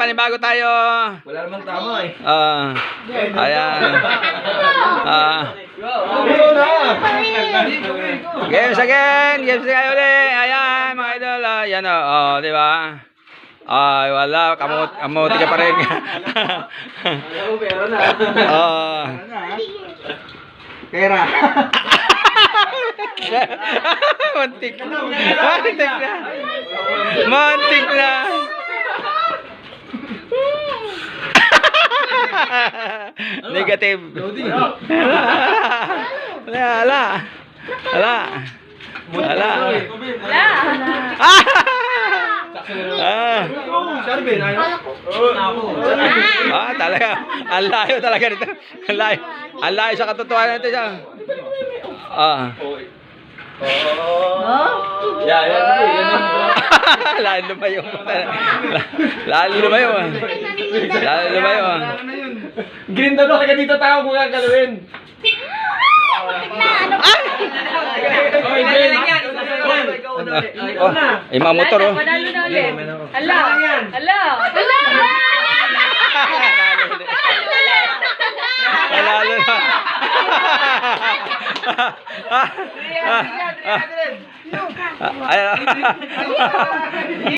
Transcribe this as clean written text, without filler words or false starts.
panibago tayo. Wala naman tama eh. Ayan. Games again. Games again ulit. Ayan, mga idol. Ayan o. Di ba? Ay, wala. Kamuti ka pa rin. Pero na. Pera. Muntik na. Muntik na. Muntik na. Negative. Wala. Talaga. Ang layo talaga nito. Ang layo sa katotohanan nito siya. Lalo lumayo. Lalo lumayo. Lalo lumayo. Green na talaga dito tayo kung gagalawin. Yung mga motor oh. Panalo na ulit. Hala. Hala. Panalo na. Ayan.